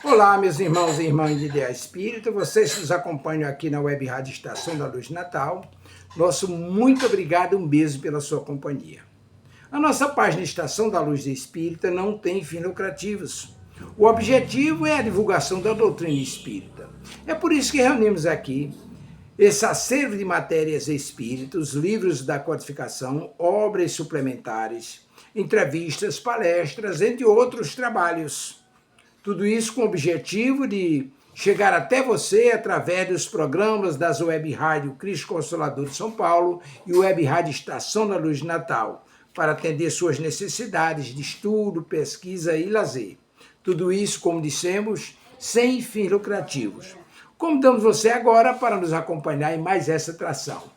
Olá, meus irmãos e irmãs de Ideia Espírita, vocês que nos acompanham aqui na Web Rádio Estação da Luz Natal, nosso muito obrigado e um beijo pela sua companhia. A nossa página Estação da Luz Espírita não tem fins lucrativos. O objetivo é a divulgação da doutrina espírita. É por isso que reunimos aqui esse acervo de matérias espíritas, livros da codificação, obras suplementares, entrevistas, palestras, entre outros trabalhos. Tudo isso com o objetivo de chegar até você através dos programas das Web Rádio Cristo Consolador de São Paulo e Web Rádio Estação da Luz de Natal, para atender suas necessidades de estudo, pesquisa e lazer. Tudo isso, como dissemos, sem fins lucrativos. Convidamos você agora para nos acompanhar em mais essa atração.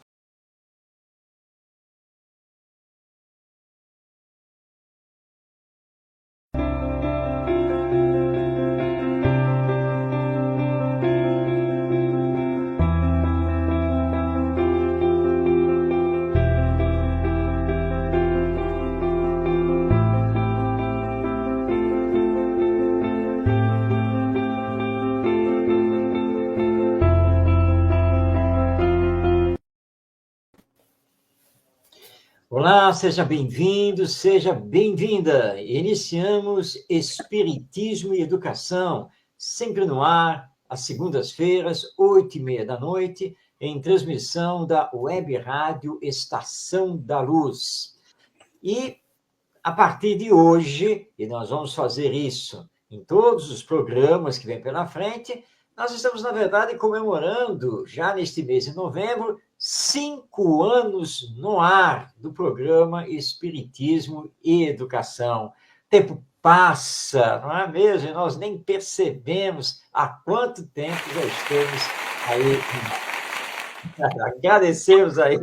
Olá, seja bem-vindo, seja bem-vinda. Iniciamos Espiritismo e Educação, sempre no ar, às segundas-feiras, 8h30 da noite, em transmissão da Web Rádio Estação da Luz. E, a partir de hoje, e nós vamos fazer isso em todos os programas que vêm pela frente, nós estamos, na verdade, comemorando, já neste mês de novembro, 5 anos no ar do programa Espiritismo e Educação. O tempo passa, não é mesmo? E nós nem percebemos há quanto tempo já estamos aí. Agradecemos aí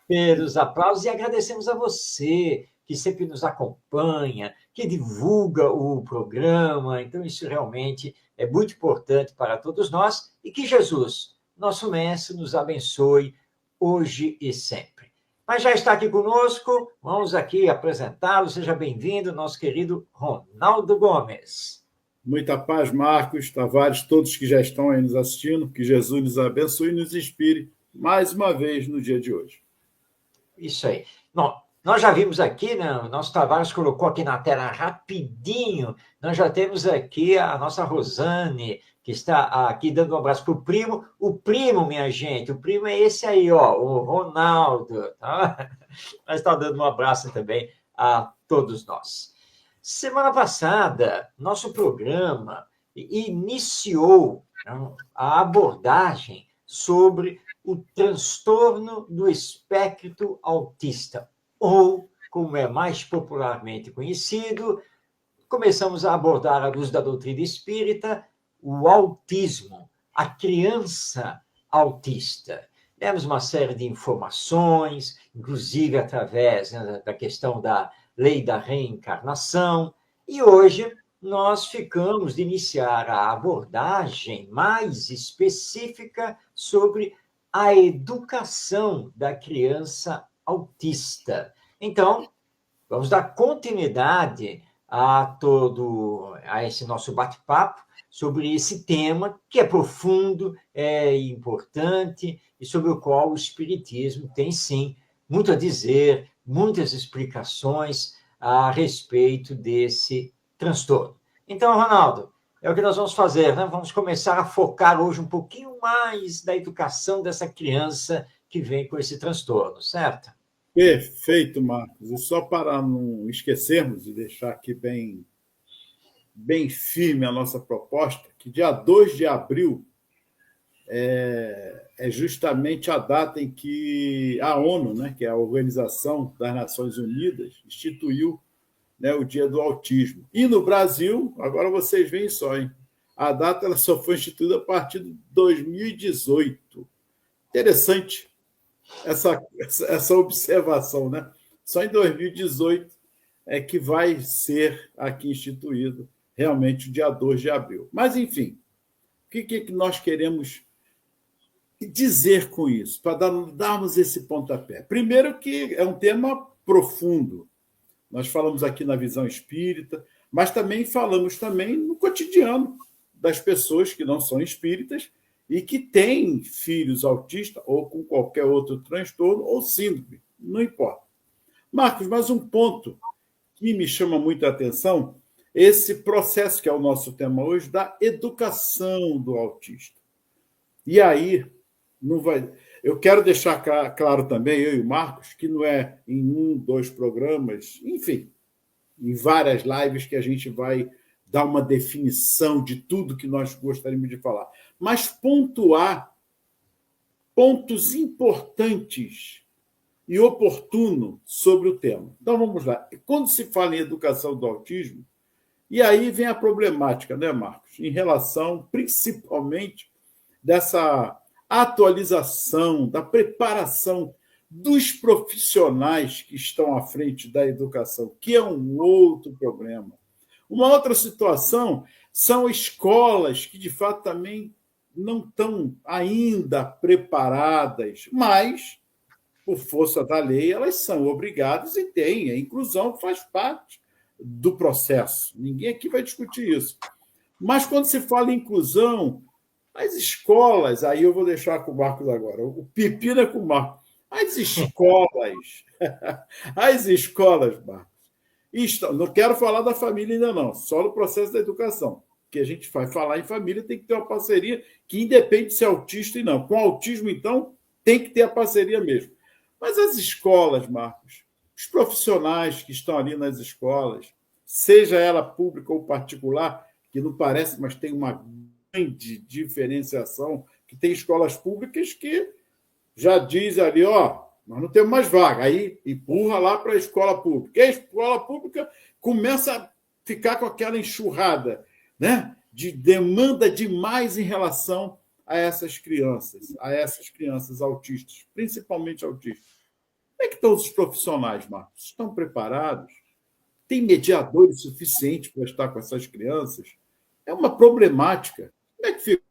pelos aplausos e agradecemos a você que sempre nos acompanha, que divulga o programa. Então, isso realmente é muito importante para todos nós e que Jesus, nosso Mestre, nos abençoe hoje e sempre. Mas já está aqui conosco, vamos aqui apresentá-lo. Seja bem-vindo, nosso querido Ronaldo Gomes. Muita paz, Marcos, Tavares, todos que já estão aí nos assistindo, que Jesus nos abençoe e nos inspire mais uma vez no dia de hoje. Isso aí. Bom, nós já vimos aqui, né, o nosso Tavares colocou aqui na tela rapidinho, nós já temos aqui a nossa Rosane, que está aqui dando um abraço para o primo. O primo, minha gente, o primo é esse aí, ó, o Ronaldo. Tá? Mas está dando um abraço também a todos nós. Semana passada, nosso programa iniciou a abordagem sobre o transtorno do espectro autista, ou, como é mais popularmente conhecido, começamos a abordar, à luz da doutrina espírita, o autismo, a criança autista. Demos uma série de informações, inclusive através da questão da lei da reencarnação, e hoje nós ficamos de iniciar a abordagem mais específica sobre a educação da criança autista. Então, vamos dar continuidade a esse nosso bate-papo sobre esse tema que é profundo, é importante e sobre o qual o Espiritismo tem, sim, muito a dizer, muitas explicações a respeito desse transtorno. Então, Ronaldo, é o que nós vamos fazer, né? Vamos começar a focar hoje um pouquinho mais da educação dessa criança que vem com esse transtorno, certo? Perfeito, Marcos. E só para não esquecermos e deixar aqui bem firme a nossa proposta, que dia 2 de abril é justamente a data em que a ONU, né, que é a Organização das Nações Unidas, instituiu, né, o Dia do Autismo. E no Brasil, agora vocês veem só, hein? A data ela só foi instituída a partir de 2018. Interessante essa observação, né? Só em 2018 é que vai ser aqui instituído realmente o dia 2 de abril. Mas, enfim, o que nós queremos dizer com isso, para darmos esse pontapé? Primeiro que é um tema profundo. Nós falamos aqui na visão espírita, mas também falamos no cotidiano das pessoas que não são espíritas e que têm filhos autistas ou com qualquer outro transtorno ou síndrome, não importa. Marcos, mas um ponto que me chama muita atenção, esse processo que é o nosso tema hoje, da educação do autista. E aí, não vai... eu quero deixar claro também, eu e o Marcos, que não é em 1, 2 programas, enfim, em várias lives que a gente vai dar uma definição de tudo que nós gostaríamos de falar, mas pontuar pontos importantes e oportuno sobre o tema. Então, vamos lá. Quando se fala em educação do autismo, e aí vem a problemática, né, Marcos? Em relação, principalmente, dessa atualização, da preparação dos profissionais que estão à frente da educação, que é um outro problema. Uma outra situação são escolas que, de fato, também não estão ainda preparadas, mas, por força da lei, elas são obrigadas e têm. A inclusão faz parte do processo. Ninguém aqui vai discutir isso. Mas, quando se fala em inclusão, as escolas, aí eu vou deixar com o Marcos agora, o pepino é com o Marcos. As escolas, Marcos, não quero falar da família ainda não, só no processo da educação. Que a gente vai falar em família, tem que ter uma parceria que independe se é autista ou não. Com autismo, então, tem que ter a parceria mesmo. Mas as escolas, Marcos, os profissionais que estão ali nas escolas, seja ela pública ou particular, que não parece, mas tem uma grande diferenciação, que tem escolas públicas que já diz ali, ó, nós não temos mais vaga, aí empurra lá para a escola pública. E a escola pública começa a ficar com aquela enxurrada, né, de demanda demais em relação a essas crianças autistas, principalmente autistas. Como é que estão os profissionais, Marcos? Estão preparados? Tem mediadores suficientes para estar com essas crianças? É uma problemática. Como é que fica?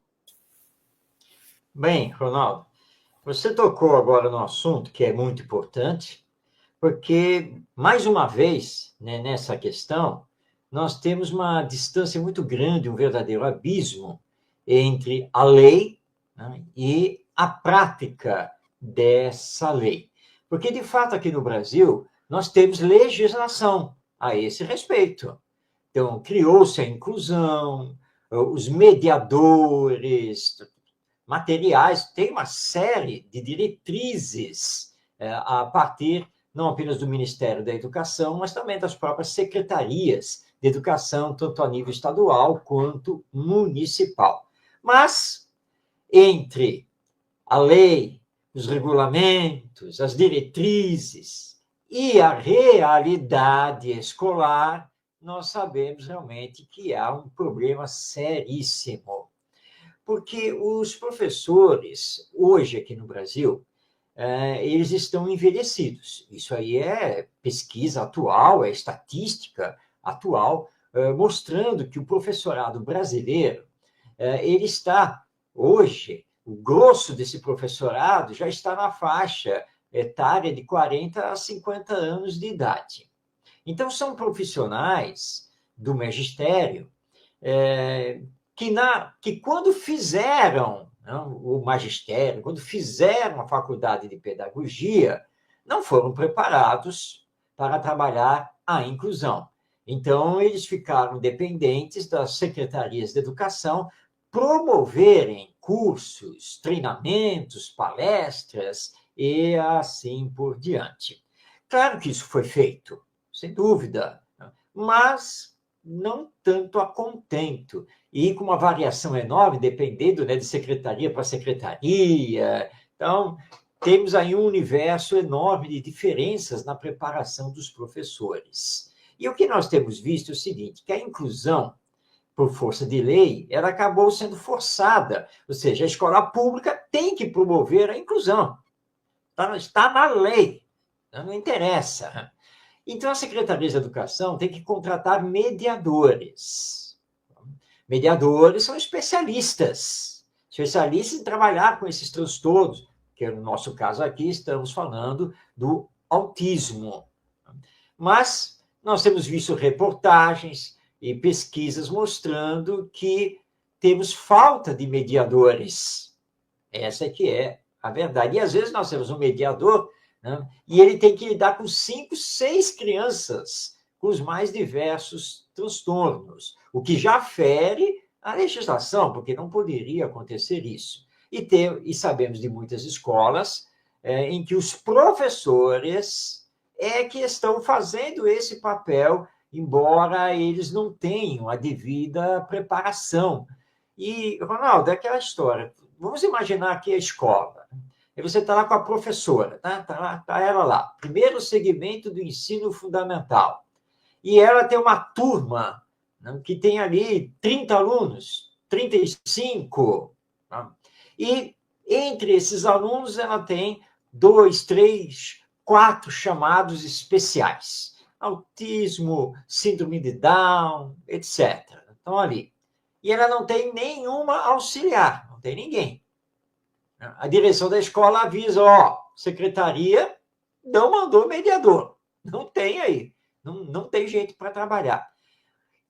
Bem, Ronaldo, você tocou agora no assunto que é muito importante, porque, mais uma vez, né, nessa questão, nós temos uma distância muito grande, um verdadeiro abismo entre a lei, né, e a prática dessa lei. Porque, de fato, aqui no Brasil, nós temos legislação a esse respeito. Então, criou-se a inclusão, os mediadores, materiais, tem uma série de diretrizes a partir não apenas do Ministério da Educação, mas também das próprias secretarias de educação, tanto a nível estadual quanto municipal. Mas, entre a lei, os regulamentos, as diretrizes e a realidade escolar, nós sabemos realmente que há um problema seríssimo. Porque os professores, hoje aqui no Brasil, eles estão envelhecidos. Isso aí é pesquisa atual, é estatística atual, mostrando que o professorado brasileiro, ele está, hoje, o grosso desse professorado já está na faixa etária de 40 a 50 anos de idade. Então, são profissionais do magistério que quando fizeram o magistério, quando fizeram a faculdade de pedagogia, não foram preparados para trabalhar a inclusão. Então, eles ficaram dependentes das secretarias de educação promoverem cursos, treinamentos, palestras e assim por diante. Claro que isso foi feito, sem dúvida, mas não tanto a contento, e com uma variação enorme, dependendo, né, de secretaria para secretaria. Então, temos aí um universo enorme de diferenças na preparação dos professores. E o que nós temos visto é o seguinte, que a inclusão, por força de lei, ela acabou sendo forçada, ou seja, a escola pública tem que promover a inclusão. Está na lei, não interessa. Então, a Secretaria de Educação tem que contratar mediadores. Mediadores são especialistas em trabalhar com esses transtornos, que no nosso caso aqui estamos falando do autismo. Mas nós temos visto reportagens e pesquisas mostrando que temos falta de mediadores. Essa que é a verdade. E às vezes nós temos um mediador, né, e ele tem que lidar com 5, 6 crianças com os mais diversos transtornos, o que já fere a legislação, porque não poderia acontecer isso. E sabemos de muitas escolas em que os professores que estão fazendo esse papel, embora eles não tenham a devida preparação. E, Ronaldo, é aquela história. Vamos imaginar aqui a escola. E você está lá com a professora, tá ela lá, primeiro segmento do ensino fundamental. E ela tem uma turma, né, que tem ali 30 alunos, 35. Né? E entre esses alunos ela tem 2, 3, 4 chamados especiais. Autismo, síndrome de Down, etc. Estão ali. E ela não tem nenhuma auxiliar, não tem ninguém. A direção da escola avisa, secretaria não mandou mediador. Não tem aí. Não tem jeito para trabalhar.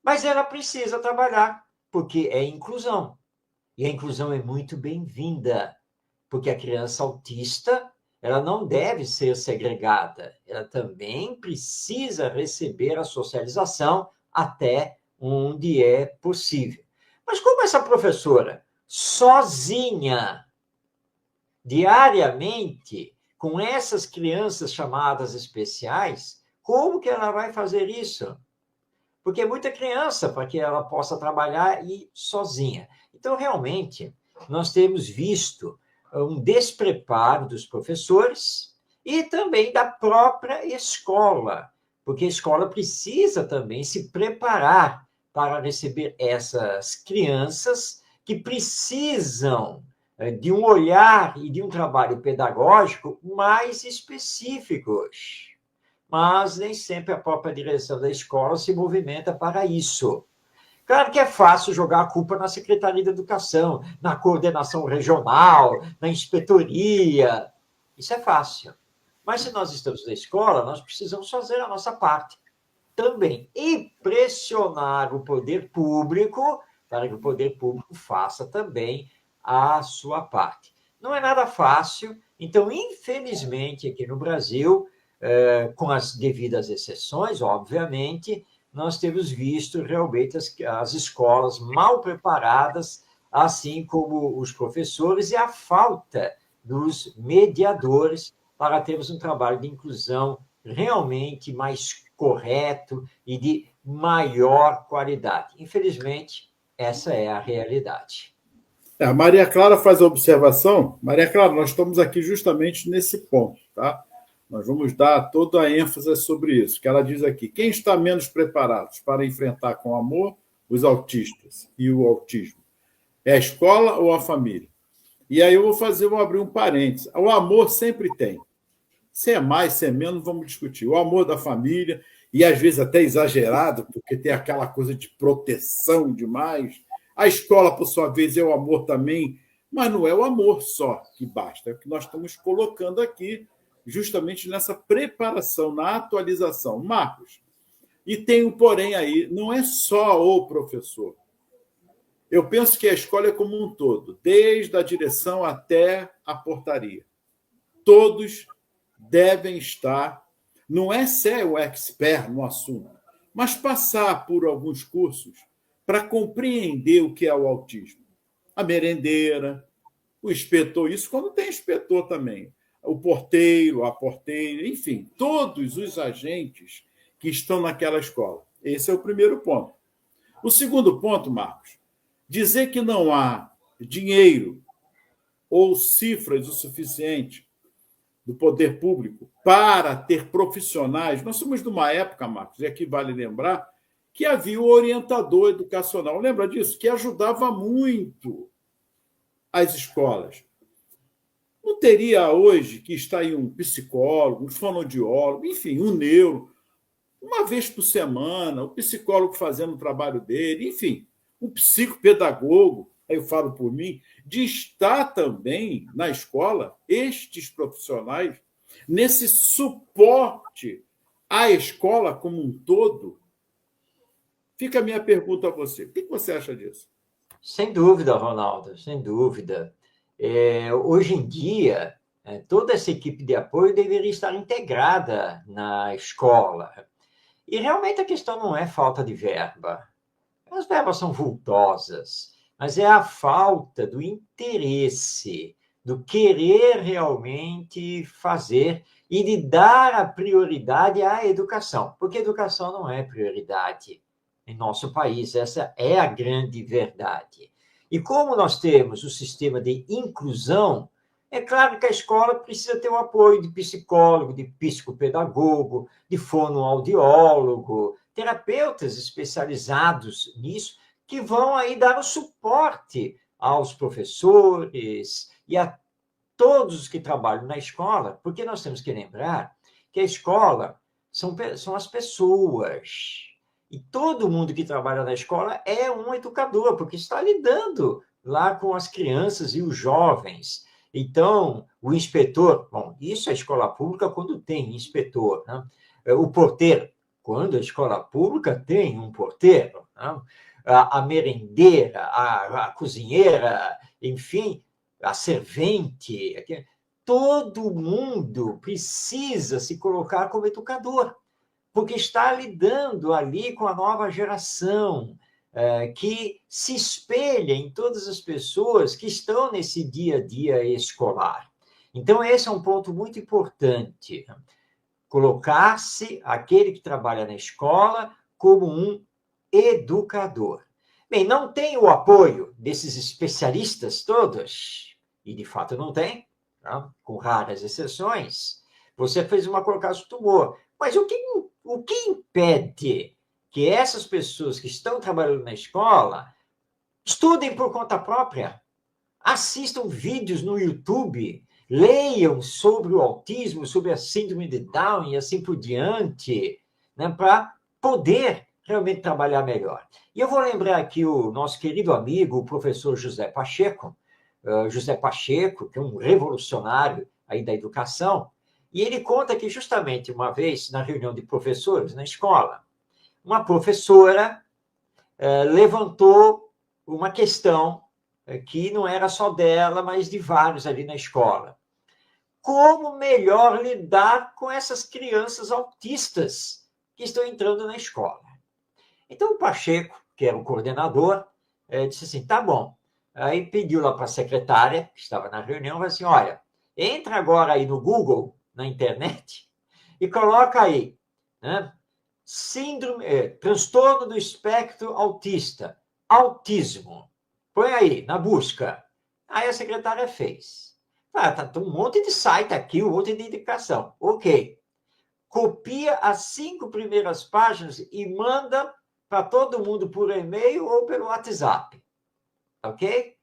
Mas ela precisa trabalhar, porque é inclusão. E a inclusão é muito bem-vinda, porque a criança autista, ela não deve ser segregada. Ela também precisa receber a socialização até onde é possível. Mas como essa professora, sozinha, diariamente, com essas crianças chamadas especiais, como que ela vai fazer isso? Porque é muita criança para que ela possa trabalhar e sozinha. Então, realmente, nós temos visto um despreparo dos professores e também da própria escola, porque a escola precisa também se preparar para receber essas crianças que precisam de um olhar e de um trabalho pedagógico mais específicos. Mas nem sempre a própria direção da escola se movimenta para isso. Claro que é fácil jogar a culpa na Secretaria de Educação, na coordenação regional, na inspetoria. Isso é fácil. Mas se nós estamos na escola, nós precisamos fazer a nossa parte também. E pressionar o poder público para que o poder público faça também a sua parte. Não é nada fácil. Então, infelizmente, aqui no Brasil, com as devidas exceções, obviamente, nós temos visto realmente as escolas mal preparadas, assim como os professores, e a falta dos mediadores para termos um trabalho de inclusão realmente mais correto e de maior qualidade. Infelizmente, essa é a realidade. A Maria Clara faz a observação. Maria Clara, nós estamos aqui justamente nesse ponto, tá? Nós vamos dar toda a ênfase sobre isso, que ela diz aqui, quem está menos preparado para enfrentar com amor os autistas e o autismo? É a escola ou a família? E aí eu vou abrir um parênteses. O amor sempre tem. Se é mais, se é menos, vamos discutir. O amor da família, e às vezes até exagerado, porque tem aquela coisa de proteção demais. A escola, por sua vez, é o amor também, mas não é o amor só que basta. É o que nós estamos colocando aqui, justamente nessa preparação, na atualização. Marcos, e tem um porém aí, não é só o professor. Eu penso que a escola é como um todo, desde a direção até a portaria. Todos devem estar, não é ser o expert no assunto, mas passar por alguns cursos para compreender o que é o autismo. A merendeira, o inspetor, isso quando tem inspetor também, o porteiro, a porteira, enfim, todos os agentes que estão naquela escola. Esse é o primeiro ponto. O segundo ponto, Marcos, dizer que não há dinheiro ou cifras o suficiente do poder público para ter profissionais. Nós somos de uma época, Marcos, e aqui vale lembrar, que havia o orientador educacional, lembra disso? Que ajudava muito as escolas. Não teria hoje que está aí um psicólogo, um fonoaudiólogo, enfim, um neuro, uma vez por semana, o psicólogo fazendo o trabalho dele, enfim, um psicopedagogo, aí eu falo por mim, de estar também na escola, estes profissionais, nesse suporte à escola como um todo. Fica a minha pergunta a você. O que você acha disso? Sem dúvida, Ronaldo, sem dúvida. Hoje em dia, toda essa equipe de apoio deveria estar integrada na escola. E realmente a questão não é falta de verba. As verbas são vultosas, mas é a falta do interesse, do querer realmente fazer e de dar a prioridade à educação, porque educação não é prioridade em nosso país, essa é a grande verdade. E como nós temos o sistema de inclusão, é claro que a escola precisa ter o apoio de psicólogo, de psicopedagogo, de fonoaudiólogo, terapeutas especializados nisso, que vão aí dar o suporte aos professores e a todos os que trabalham na escola, porque nós temos que lembrar que a escola são as pessoas. E todo mundo que trabalha na escola é um educador, porque está lidando lá com as crianças e os jovens. Então, o inspetor, bom, isso é escola pública quando tem inspetor, né? O porteiro, quando a escola pública tem um porteiro, né? A merendeira, a cozinheira, enfim, a servente, todo mundo precisa se colocar como educador, porque está lidando ali com a nova geração, que se espelha em todas as pessoas que estão nesse dia a dia escolar. Então, esse é um ponto muito importante, colocar-se aquele que trabalha na escola como um educador. Bem, não tem o apoio desses especialistas todos, e de fato não tem, tá? Com raras exceções. Você fez uma colocação muito boa, mas o que impede que essas pessoas que estão trabalhando na escola estudem por conta própria, assistam vídeos no YouTube, leiam sobre o autismo, sobre a síndrome de Down e assim por diante, né, para poder realmente trabalhar melhor. E eu vou lembrar aqui o nosso querido amigo, o professor José Pacheco, que é um revolucionário aí da educação, e ele conta que justamente uma vez, na reunião de professores na escola, uma professora levantou uma questão que não era só dela, mas de vários ali na escola. Como melhor lidar com essas crianças autistas que estão entrando na escola? Então, o Pacheco, que era o coordenador, disse assim, tá bom. Aí pediu lá para a secretária, que estava na reunião, falou assim, olha, entra agora aí no Google, na internet, e coloca aí, né, transtorno do espectro autista, autismo. Põe aí, na busca. Aí a secretária fez. Tá um monte de site aqui, um monte de indicação. Ok. Copia as 5 primeiras páginas e manda para todo mundo por e-mail ou pelo WhatsApp. Ok?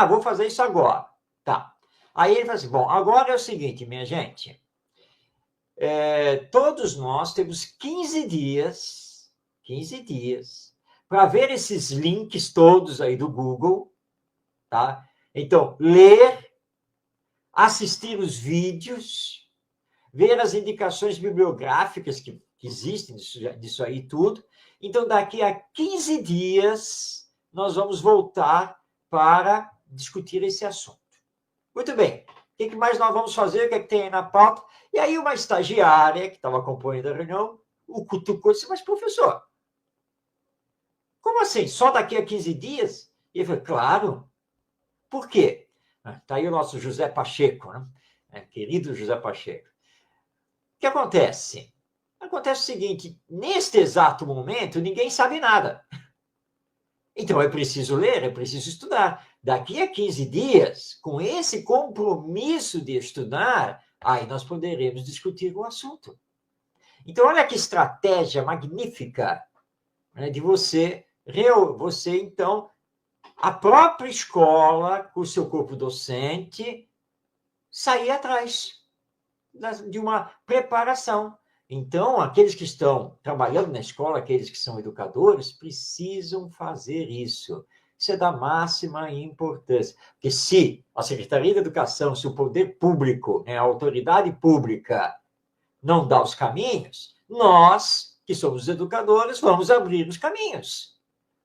Vou fazer isso agora. Tá. Aí ele fala assim, bom, agora é o seguinte, minha gente. Todos nós temos 15 dias para ver esses links todos aí do Google, tá? Então, ler, assistir os vídeos, ver as indicações bibliográficas que existem disso aí tudo. Então, daqui a 15 dias, nós vamos voltar para discutir esse assunto. Muito bem. O que mais nós vamos fazer? O que é que tem aí na pauta? E aí uma estagiária que estava acompanhando a reunião, o cutucou e disse, mas professor, como assim? Só daqui a 15 dias? E ele falou, claro. Por quê? Está aí o nosso José Pacheco, né? Querido José Pacheco. O que acontece? Acontece o seguinte, neste exato momento, ninguém sabe nada. Então, é preciso ler, é preciso estudar. Daqui a 15 dias, com esse compromisso de estudar, aí nós poderemos discutir o assunto. Então, olha que estratégia magnífica, né, de você, então, a própria escola, com o seu corpo docente, sair atrás de uma preparação. Então, aqueles que estão trabalhando na escola, aqueles que são educadores, precisam fazer isso. Isso é da máxima importância. Porque se a Secretaria de Educação, se o poder público, né, a autoridade pública, não dá os caminhos, nós, que somos educadores, vamos abrir os caminhos.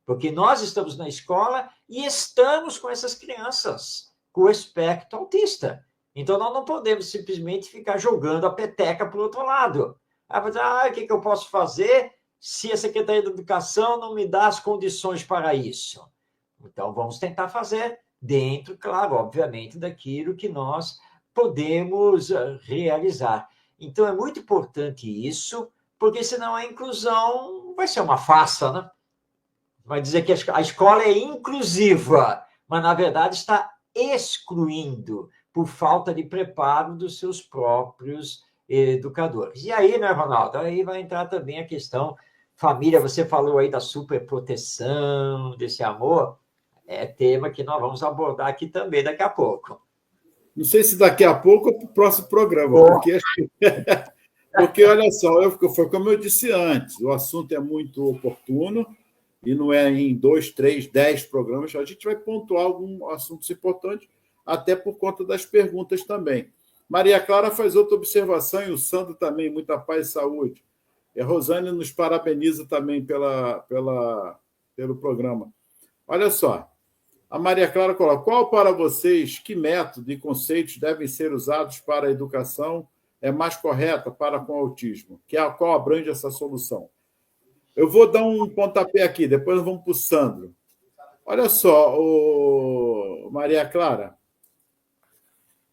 porque nós estamos na escola e estamos com essas crianças com o espectro autista. Então, nós não podemos simplesmente ficar jogando a peteca para o outro lado. O que eu posso fazer se a Secretaria da Educação não me dá as condições para isso? Então, vamos tentar fazer dentro, claro, obviamente, daquilo que nós podemos realizar. Então, é muito importante isso, porque senão a inclusão vai ser uma farsa, né? Vai dizer que a escola é inclusiva, mas, na verdade, está excluindo por falta de preparo dos seus próprios educadores. E aí, né, Ronaldo? Aí vai entrar também a questão família. Você falou aí da superproteção, desse amor. É tema que nós vamos abordar aqui também daqui a pouco. Não sei se daqui a pouco ou para o próximo programa, porque olha só, foi como eu disse antes, o assunto é muito oportuno e não é em 2, 3, 10 programas, a gente vai pontuar alguns assuntos importantes, até por conta das perguntas também. Maria Clara faz outra observação, e o Sandro também, muita paz e saúde. E a Rosane nos parabeniza também pelo programa. Olha só, a Maria Clara coloca: qual para vocês, que método e conceitos devem ser usados para a educação mais correta para com o autismo? Qual abrange essa solução? Eu vou dar um pontapé aqui, depois vamos para o Sandro. Olha só, Maria Clara,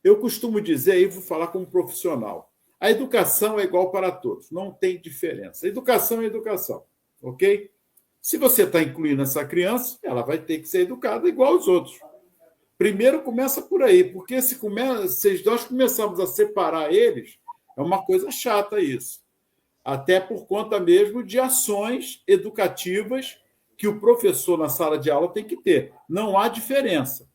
eu costumo dizer, e vou falar como profissional, a educação é igual para todos, não tem diferença. Educação é educação, ok? Se você está incluindo essa criança, ela vai ter que ser educada igual aos outros. Primeiro começa por aí, porque se nós começarmos a separar eles, é uma coisa chata isso. Até por conta mesmo de ações educativas que o professor na sala de aula tem que ter. Não há diferença.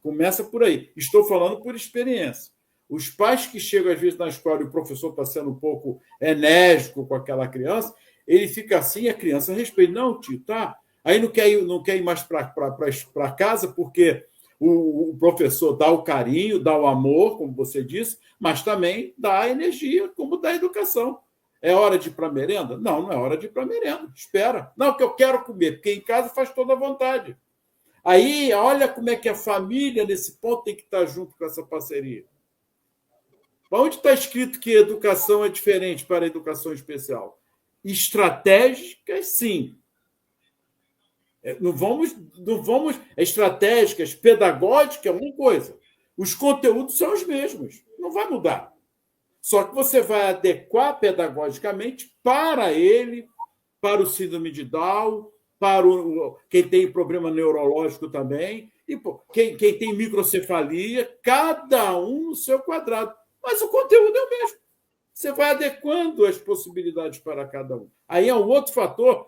Começa por aí. Estou falando por experiência. Os pais que chegam, às vezes, na escola e o professor está sendo um pouco enérgico com aquela criança, ele fica assim, a criança respeita. Não, tio, tá? Aí não quer ir mais para casa, porque o professor dá o carinho, dá o amor, como você disse, mas também dá a energia, como dá a educação. É hora de ir para a merenda? Não, não é hora de ir para a merenda. Espera. Não, que eu quero comer, porque em casa faz toda a vontade. Aí, olha como é que a família, nesse ponto, tem que estar junto com essa parceria. Onde está escrito que educação é diferente para a educação especial? Estratégicas, sim. Não vamos. Estratégicas, pedagógicas, é uma coisa. Os conteúdos são os mesmos. Não vai mudar. Só que você vai adequar pedagogicamente para ele, para o síndrome de Down, para quem tem problema neurológico também, e quem tem microcefalia, cada um no seu quadrado. Mas o conteúdo é o mesmo. Você vai adequando as possibilidades para cada um. Aí é um outro fator.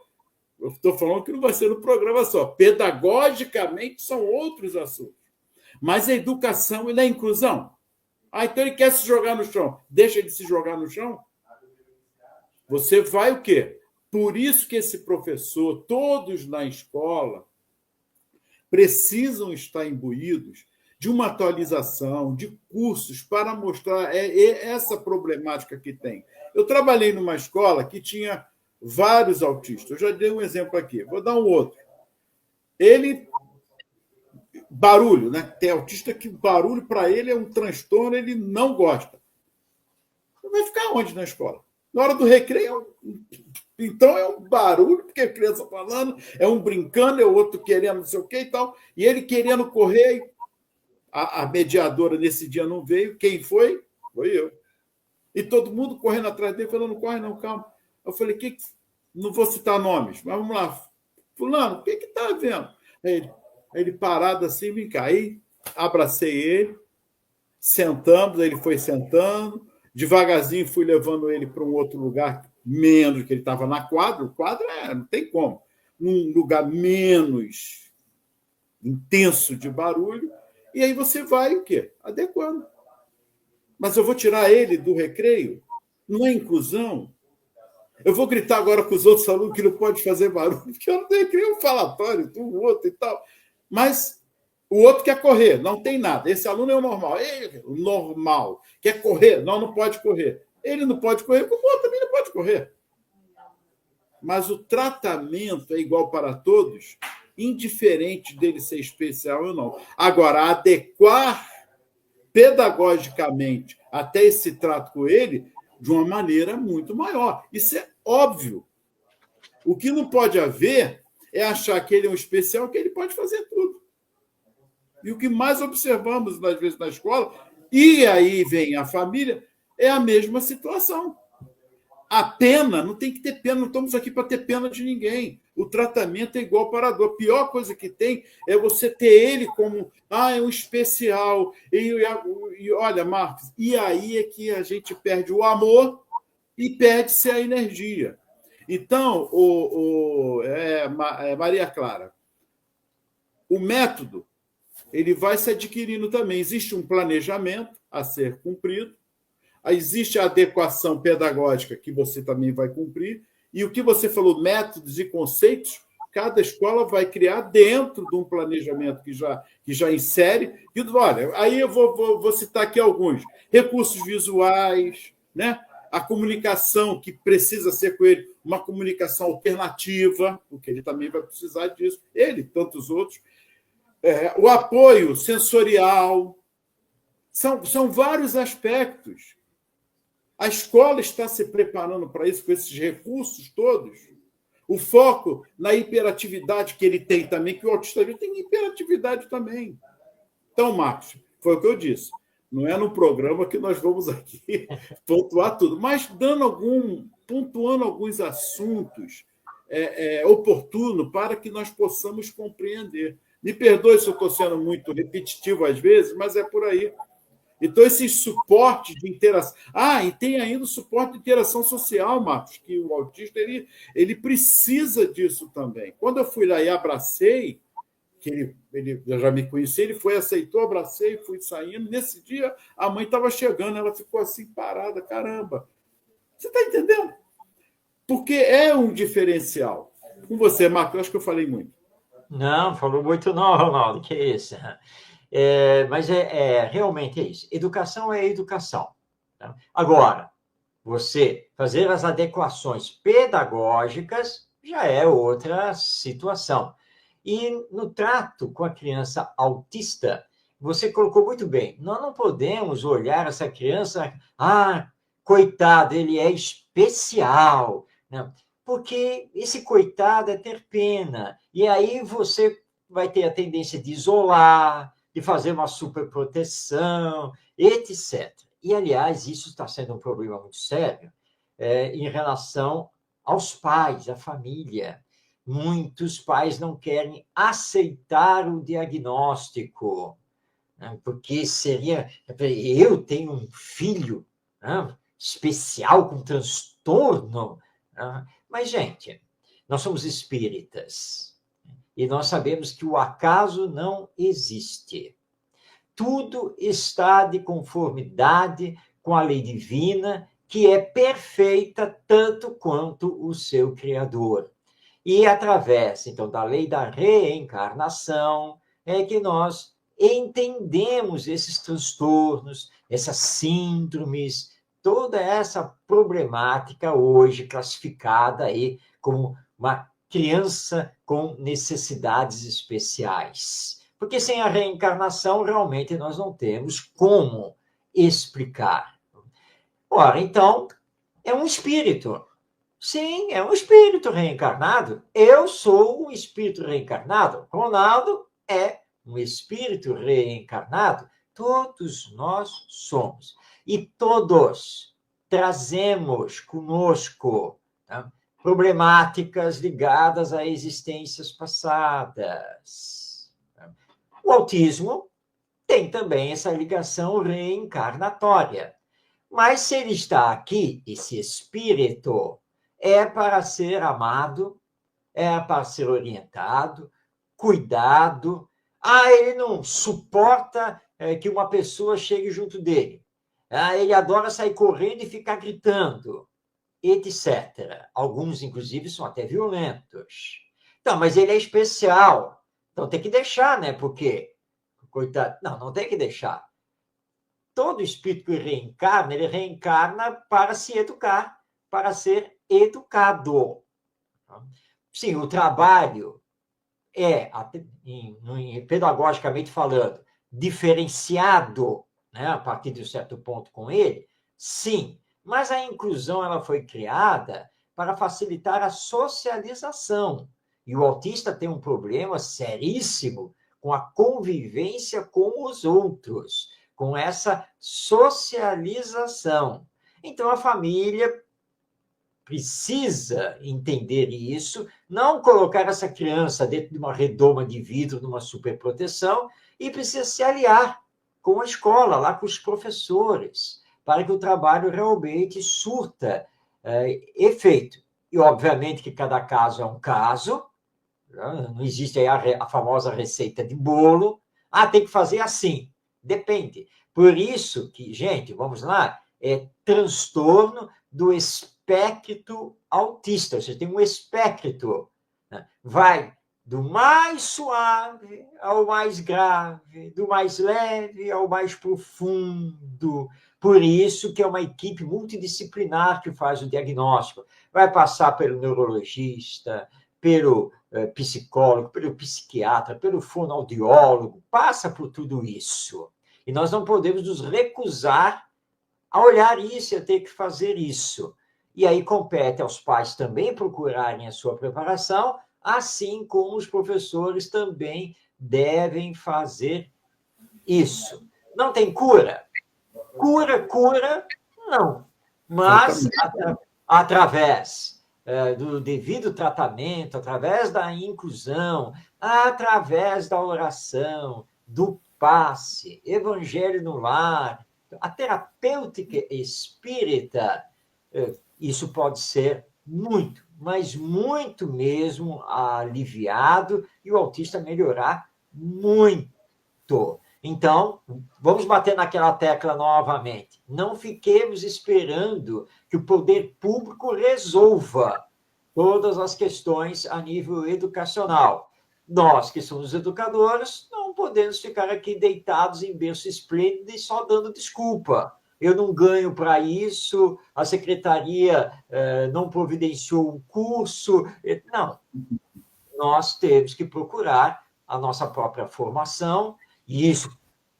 Eu estou falando que não vai ser no programa só. Pedagogicamente, são outros assuntos. Mas a educação e a inclusão. Então ele quer se jogar no chão. Deixa ele se jogar no chão. Você vai o quê? Por isso que esse professor, todos na escola, precisam estar imbuídos de uma atualização, de cursos para mostrar essa problemática que tem. Eu trabalhei numa escola que tinha vários autistas. Eu já dei um exemplo aqui. Vou dar um outro. Barulho, né? Tem autista que barulho para ele é um transtorno, ele não gosta. Vai ficar onde na escola? Na hora do recreio, então é um barulho, porque a criança falando, é um brincando, é o outro querendo não sei o que e tal, e ele querendo correr. A mediadora nesse dia não veio. Quem foi? Foi eu. E todo mundo correndo atrás dele, falando: não corre não, calma. Eu falei: não vou citar nomes, mas vamos lá. Fulano, o que está vendo? Ele parado assim, vem cá. Aí abracei ele, sentamos, ele foi sentando, devagarzinho fui levando ele para um outro lugar, menos, que ele estava na quadra. O quadro não tem como. Num lugar menos intenso de barulho. E aí você vai o quê? Adequando. Mas eu vou tirar ele do recreio? Não é inclusão? Eu vou gritar agora com os outros alunos que não pode fazer barulho, porque eu não tenho recreio, um falatório, o outro e tal. Mas o outro quer correr, não tem nada. Esse aluno é o normal. O normal. Quer correr? Não pode correr. Ele não pode correr, o outro também não pode correr. mas o tratamento é igual para todos, indiferente dele ser especial ou não. Agora, adequar pedagogicamente até esse trato com ele de uma maneira muito maior. Isso é óbvio. O que não pode haver é achar que ele é um especial, que ele pode fazer tudo. E o que mais observamos, às vezes, na escola, e aí vem a família, é a mesma situação. A pena, não tem que ter pena, não estamos aqui para ter pena de ninguém. O tratamento é igual para a dor. A pior coisa que tem é você ter ele como, é um especial. E olha, Marcos, e aí é que a gente perde o amor e perde-se a energia. Então, Maria Clara, o método ele vai se adquirindo também. Existe um planejamento a ser cumprido, existe a adequação pedagógica que você também vai cumprir, e o que você falou, métodos e conceitos, cada escola vai criar dentro de um planejamento que já insere. E, olha, aí eu vou citar aqui alguns. Recursos visuais, né? A comunicação que precisa ser com ele, uma comunicação alternativa, porque ele também vai precisar disso, ele e tantos outros. O apoio sensorial, são vários aspectos. A escola está se preparando para isso, com esses recursos todos. O foco na hiperatividade que ele tem também, que o autista tem hiperatividade também. Então, Marcos, foi o que eu disse. Não é no programa que nós vamos aqui pontuar tudo, mas pontuando alguns assuntos oportunos para que nós possamos compreender. Me perdoe se eu estou sendo muito repetitivo às vezes, mas é por aí. Então, esses suportes de interação... e tem ainda o suporte de interação social, Marcos, que o autista ele precisa disso também. Quando eu fui lá e abracei, que ele já me conhecia, ele foi, aceitou, abracei, fui saindo. Nesse dia, a mãe estava chegando, ela ficou assim, parada, caramba. Você está entendendo? Porque é um diferencial. Com você, Marcos, eu acho que eu falei muito. Não, falou muito não, Ronaldo, que isso. Mas realmente é isso. Educação é educação. Tá? Agora, você fazer as adequações pedagógicas já é outra situação. E no trato com a criança autista, você colocou muito bem, nós não podemos olhar essa criança, coitado, ele é especial, né? Porque esse coitado é ter pena. E aí você vai ter a tendência de isolar, de fazer uma superproteção, etc. E, aliás, isso está sendo um problema muito sério em relação aos pais, à família. Muitos pais não querem aceitar o diagnóstico, né? Porque seria... Eu tenho um filho, né, especial com transtorno, né? Mas, gente, nós somos espíritas e nós sabemos que o acaso não existe. Tudo está de conformidade com a lei divina, que é perfeita tanto quanto o seu Criador. E através, então, da lei da reencarnação, é que nós entendemos esses transtornos, essas síndromes, toda essa problemática hoje classificada aí como uma criança com necessidades especiais. Porque sem a reencarnação, realmente, nós não temos como explicar. Ora, então, é um espírito. Sim, é um espírito reencarnado. Eu sou um espírito reencarnado. Ronaldo é um espírito reencarnado. Todos nós somos. E todos trazemos conosco, tá, problemáticas ligadas a existências passadas. O autismo tem também essa ligação reencarnatória. Mas se ele está aqui, esse espírito, é para ser amado, é para ser orientado, cuidado. Ele não suporta que uma pessoa chegue junto dele. Ele adora sair correndo e ficar gritando, etc. Alguns, inclusive, são até violentos. Então, mas ele é especial. Então tem que deixar, né? Porque, coitado, não tem que deixar. Todo espírito que reencarna, ele reencarna para se educar, para ser educado. Sim, o trabalho é, pedagogicamente falando, diferenciado, né, a partir de um certo ponto com ele, sim, mas a inclusão ela foi criada para facilitar a socialização. E o autista tem um problema seríssimo com a convivência com os outros, com essa socialização. Então, a família precisa entender isso, não colocar essa criança dentro de uma redoma de vidro, numa superproteção, e precisa se aliar com a escola, lá com os professores, para que o trabalho realmente surta efeito. E, obviamente, que cada caso é um caso, não existe aí a famosa receita de bolo. Ah, tem que fazer assim. Depende. Por isso que, gente, vamos lá, é transtorno do espectro autista. Você tem um espectro, né? Vai do mais suave ao mais grave, do mais leve ao mais profundo. Por isso que é uma equipe multidisciplinar que faz o diagnóstico. Vai passar pelo neurologista, pelo psicólogo, pelo psiquiatra, pelo fonoaudiólogo, passa por tudo isso. E nós não podemos nos recusar a olhar isso e a ter que fazer isso. E aí compete aos pais também procurarem a sua preparação, assim como os professores também devem fazer isso. Não tem cura? Cura, não. Mas, através do devido tratamento, através da inclusão, através da oração, do passe, evangelho no lar, a terapêutica espírita, isso pode ser muito, mas muito mesmo aliviado e o autista melhorar muito. Então, vamos bater naquela tecla novamente. Não fiquemos esperando que o poder público resolva todas as questões a nível educacional. Nós, que somos educadores, não podemos ficar aqui deitados em berço esplêndido e só dando desculpa. Eu não ganho para isso, a secretaria não providenciou um curso. Não. Nós temos que procurar a nossa própria formação, e isso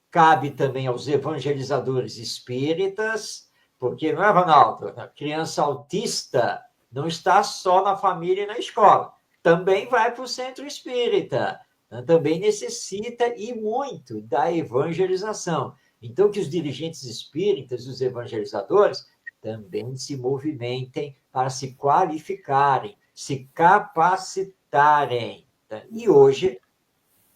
cabe também aos evangelizadores espíritas, porque, não é, Ronaldo? A criança autista não está só na família e na escola, também vai para o centro espírita, também necessita e muito da evangelização. Então, que os dirigentes espíritas, os evangelizadores, também se movimentem para se qualificarem, se capacitarem. E hoje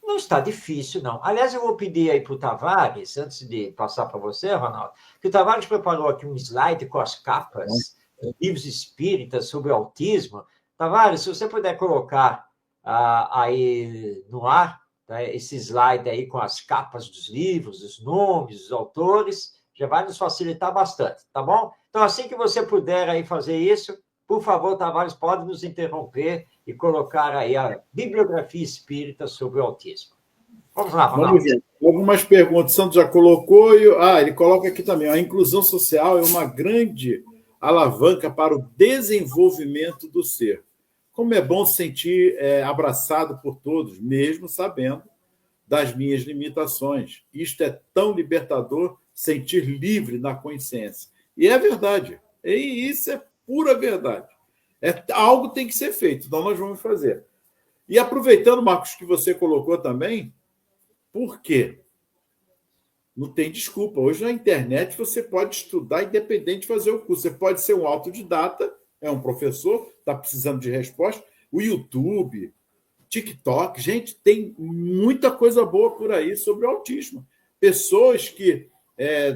não está difícil, não. Aliás, eu vou pedir aí para o Tavares, antes de passar para você, Ronaldo, que o Tavares preparou aqui um slide com as capas, livros espíritas sobre o autismo. Tavares, se você puder colocar aí no ar, tá, esse slide aí com as capas dos livros, os nomes, os autores, já vai nos facilitar bastante, tá bom? Então, assim que você puder aí fazer isso, por favor, Tavares, pode nos interromper e colocar aí a bibliografia espírita sobre o autismo. Vamos lá, Ronaldo. Vamos ver. Algumas perguntas, o Santos já colocou. Ele coloca aqui também. A inclusão social é uma grande alavanca para o desenvolvimento do ser. Como é bom se sentir abraçado por todos, mesmo sabendo das minhas limitações. Isto é tão libertador, sentir livre na consciência. E é verdade. E isso é pura verdade. Algo tem que ser feito, então nós vamos fazer. E aproveitando, Marcos, que você colocou também, por quê? Não tem desculpa. Hoje na internet você pode estudar independente de fazer o curso. Você pode ser um autodidata, é um professor, está precisando de resposta. O YouTube, TikTok, gente, tem muita coisa boa por aí sobre o autismo. Pessoas que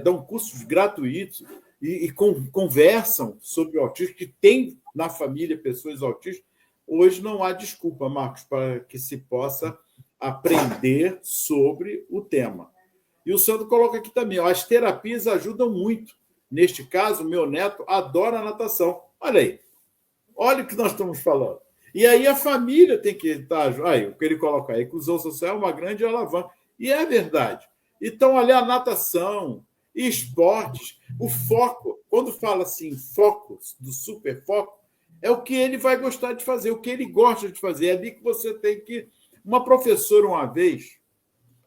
dão cursos gratuitos e conversam sobre o autismo, que tem na família pessoas autistas. Hoje não há desculpa, Marcos, para que se possa aprender sobre o tema. E o Sandro coloca aqui também, as terapias ajudam muito. Neste caso, meu neto adora natação. Olha aí. Olha o que nós estamos falando. E aí a família tem que estar... Aí, o que ele coloca aí, a inclusão social é uma grande alavanca. E é verdade. Então, olha, a natação, esportes, o foco. Quando fala assim, foco, do superfoco, é o que ele vai gostar de fazer, o que ele gosta de fazer. É ali que você tem que... Uma professora, uma vez,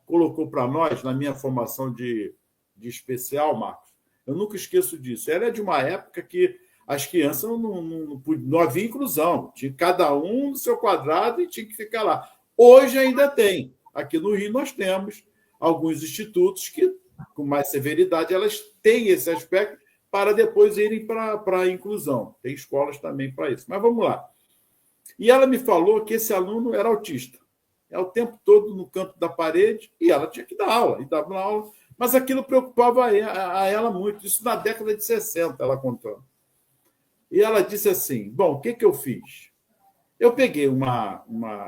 colocou para nós, na minha formação de especial, Marcos, eu nunca esqueço disso. Ela é de uma época que as crianças não havia inclusão. Tinha cada um no seu quadrado e tinha que ficar lá. Hoje ainda tem. Aqui no Rio nós temos alguns institutos que, com mais severidade, elas têm esse aspecto para depois irem para a inclusão. Tem escolas também para isso. Mas vamos lá. E ela me falou que esse aluno era autista. É o tempo todo no canto da parede e ela tinha que dar aula. E dava aula. Mas aquilo preocupava a ela muito. Isso na década de 60, ela contando. E ela disse assim, bom, o que eu fiz? Eu peguei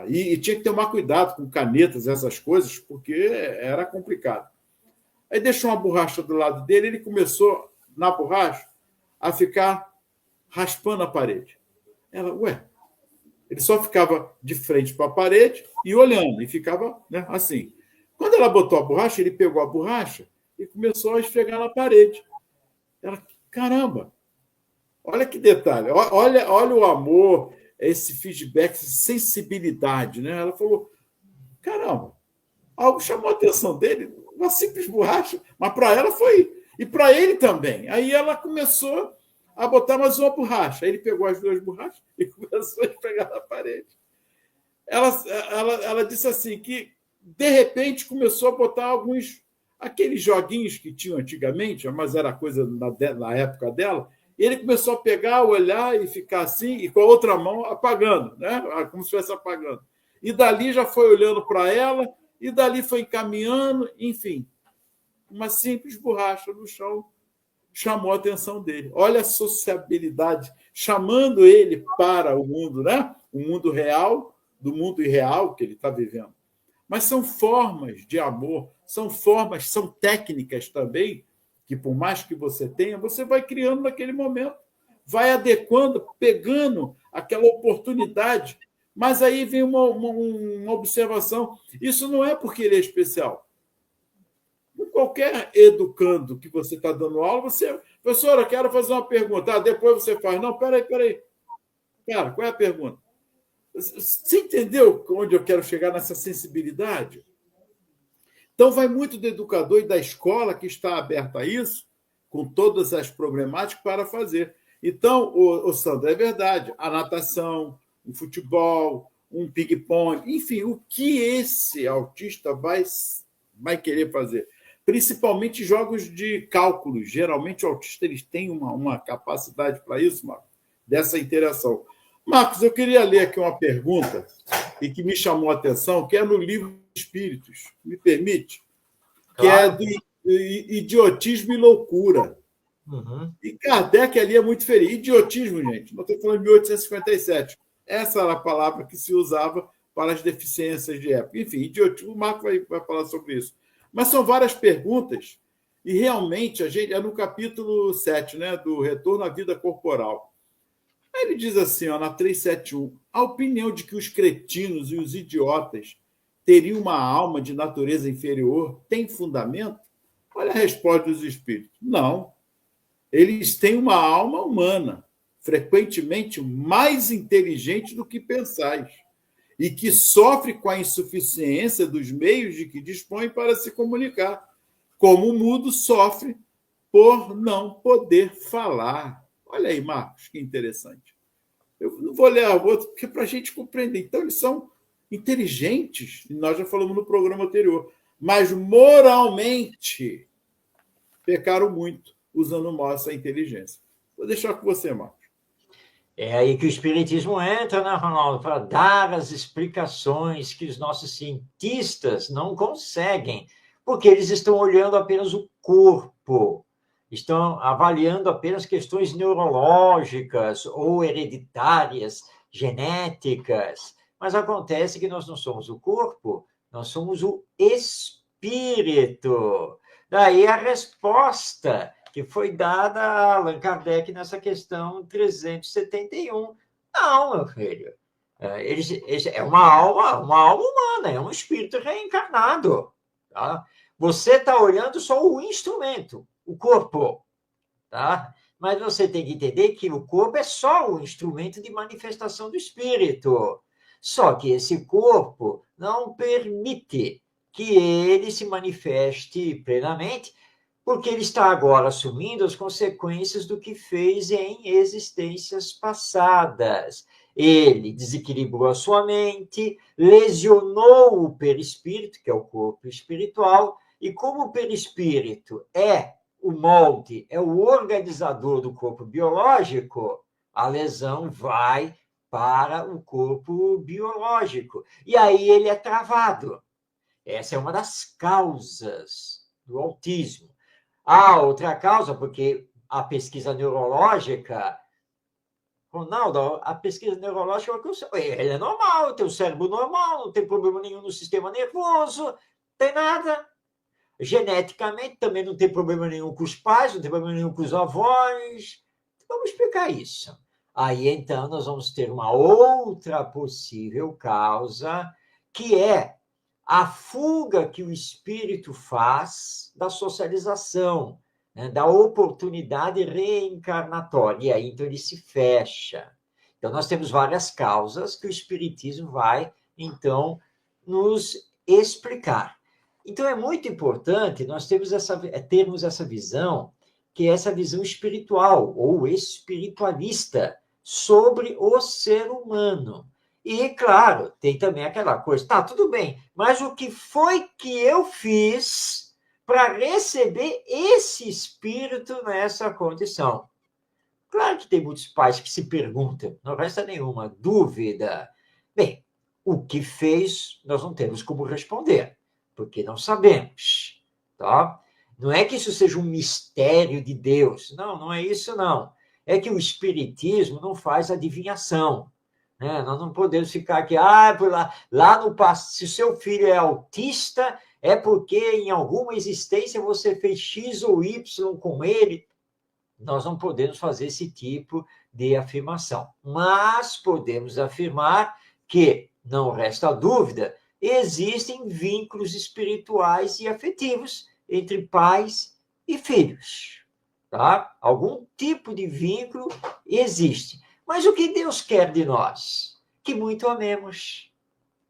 e tinha que tomar cuidado com canetas, essas coisas, porque era complicado. Aí deixou uma borracha do lado dele, ele começou, na borracha, a ficar raspando a parede. Ela, ele só ficava de frente para a parede e olhando, e ficava, né, assim. Quando ela botou a borracha, ele pegou a borracha e começou a esfregar na parede. Ela, caramba, olha que detalhe, olha o amor, esse feedback, essa sensibilidade, né? Ela falou, caramba, algo chamou a atenção dele, uma simples borracha, mas para ela foi, e para ele também. Aí ela começou a botar mais uma borracha. Aí ele pegou as duas borrachas e começou a esfregar na parede. Ela disse assim, que de repente começou a botar aqueles joguinhos que tinham antigamente, mas era coisa na época dela. E ele começou a pegar, olhar e ficar assim, e com a outra mão apagando, né? Como se estivesse apagando. E dali já foi olhando para ela, e dali foi encaminhando, enfim. Uma simples borracha no chão chamou a atenção dele. Olha a sociabilidade, chamando ele para o mundo, né? O mundo real, do mundo irreal que ele está vivendo. Mas são formas de amor, são técnicas também, que por mais que você tenha, você vai criando naquele momento, vai adequando, pegando aquela oportunidade. Mas aí vem uma observação. Isso não é porque ele é especial. Com qualquer educando que você está dando aula, professora, quero fazer uma pergunta. Depois você faz. Não, peraí. Cara, qual é a pergunta? Você entendeu onde eu quero chegar nessa sensibilidade? Então, vai muito do educador e da escola que está aberta a isso, com todas as problemáticas para fazer. Então, Sandro, é verdade, a natação, o futebol, um ping-pong, enfim, o que esse autista vai querer fazer? Principalmente jogos de cálculo. Geralmente, o autista eles têm uma capacidade para isso, Marcos, dessa interação. Marcos, eu queria ler aqui uma pergunta e que me chamou a atenção, que é no livro Espíritos, me permite? Claro. Que é do idiotismo e loucura. Uhum. E Kardec ali é muito feliz. Idiotismo, gente, nós estamos falando de 1857. Essa era a palavra que se usava para as deficiências de época. Enfim, idiotismo, o Marco vai falar sobre isso. Mas são várias perguntas, e realmente a gente é no capítulo 7, né, do Retorno à Vida Corporal. Aí ele diz assim, na 371, a opinião de que os cretinos e os idiotas teriam uma alma de natureza inferior tem fundamento? Olha a resposta dos espíritos. Não. Eles têm uma alma humana, frequentemente mais inteligente do que pensais, e que sofre com a insuficiência dos meios de que dispõe para se comunicar, como o mudo sofre por não poder falar. Olha aí, Marcos, que interessante. Eu não vou ler a outra, porque é para a gente compreender. Então, eles são inteligentes, e nós já falamos no programa anterior, mas moralmente pecaram muito, usando mal essa inteligência. Vou deixar com você, Marcos. É aí que o Espiritismo entra, né, Ronaldo, para dar as explicações que os nossos cientistas não conseguem, porque eles estão olhando apenas o corpo, estão avaliando apenas questões neurológicas ou hereditárias, genéticas, mas acontece que nós não somos o corpo, nós somos o espírito. Daí a resposta que foi dada a Allan Kardec nessa questão 371. Não, meu filho. É uma alma humana, é um espírito reencarnado. Tá? Você está olhando só o instrumento, o corpo. Tá? Mas você tem que entender que o corpo é só o instrumento de manifestação do espírito. Só que esse corpo não permite que ele se manifeste plenamente, porque ele está agora assumindo as consequências do que fez em existências passadas. Ele desequilibrou a sua mente, lesionou o perispírito, que é o corpo espiritual, e como o perispírito é o molde, é o organizador do corpo biológico, a lesão vai para o corpo biológico. E aí ele é travado. Essa é uma das causas do autismo. Há outra causa, porque a pesquisa neurológica, Ronaldo, a pesquisa neurológica, ele é normal, tem o cérebro normal, não tem problema nenhum no sistema nervoso, não tem nada. Geneticamente também não tem problema nenhum com os pais, não tem problema nenhum com os avós. Vamos explicar isso. Aí, então, nós vamos ter uma outra possível causa, que é a fuga que o espírito faz da socialização, né, da oportunidade reencarnatória. E aí, então, ele se fecha. Então, nós temos várias causas que o espiritismo vai, então, nos explicar. Então, é muito importante nós termos essa visão, que é essa visão espiritual ou espiritualista sobre o ser humano. E, claro, tem também aquela coisa, tá, tudo bem, mas o que foi que eu fiz para receber esse espírito nessa condição? Claro que tem muitos pais que se perguntam, não resta nenhuma dúvida. Bem, o que fez, nós não temos como responder, porque não sabemos, tá? Não é que isso seja um mistério de Deus, não, não é isso, não. É que o espiritismo não faz adivinhação, né? Nós não podemos ficar aqui, lá no passado, se o seu filho é autista, é porque em alguma existência você fez X ou Y com ele. Nós não podemos fazer esse tipo de afirmação, mas podemos afirmar que, não resta dúvida, existem vínculos espirituais e afetivos entre pais e filhos. Tá? Algum tipo de vínculo existe. Mas o que Deus quer de nós? Que muito amemos.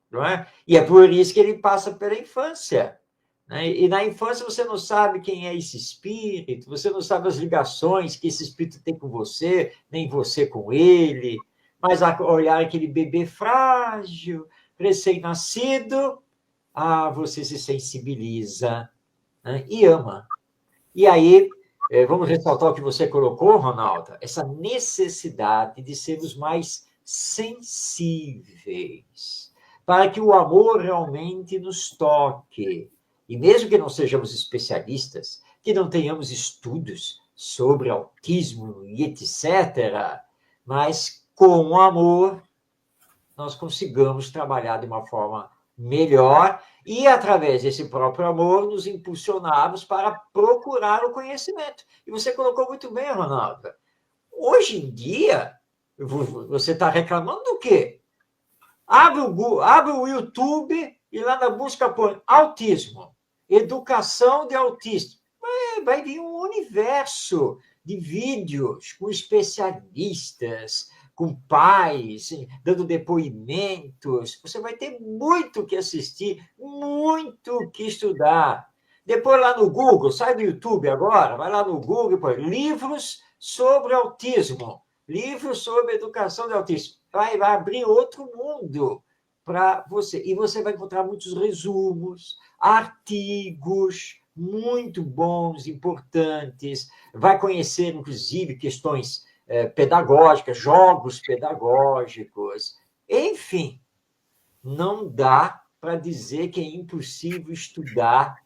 Não é? E é por isso que ele passa pela infância. E na infância você não sabe quem é esse espírito, você não sabe as ligações que esse espírito tem com você, nem você com ele. Mas a olhar aquele bebê frágil, recém-nascido, você se sensibiliza, né? E ama. E aí, vamos ressaltar o que você colocou, Ronaldo, essa necessidade de sermos mais sensíveis, para que o amor realmente nos toque. E mesmo que não sejamos especialistas, que não tenhamos estudos sobre autismo e etc., mas com o amor nós consigamos trabalhar de uma forma melhor e, através desse próprio amor, nos impulsionarmos para procurar o conhecimento. E você colocou muito bem, Ronaldo. Hoje em dia, você está reclamando do quê? Abre o YouTube e lá na busca põe autismo, educação de autismo. Vai vir um universo de vídeos com especialistas, com pais, dando depoimentos. Você vai ter muito que assistir, muito que estudar. Depois lá no Google, sai do YouTube agora, vai lá no Google e põe livros sobre autismo, livros sobre educação de autismo. Vai abrir outro mundo para você. E você vai encontrar muitos resumos, artigos muito bons, importantes. Vai conhecer, inclusive, questões pedagógicas, jogos pedagógicos. Enfim, não dá para dizer que é impossível estudar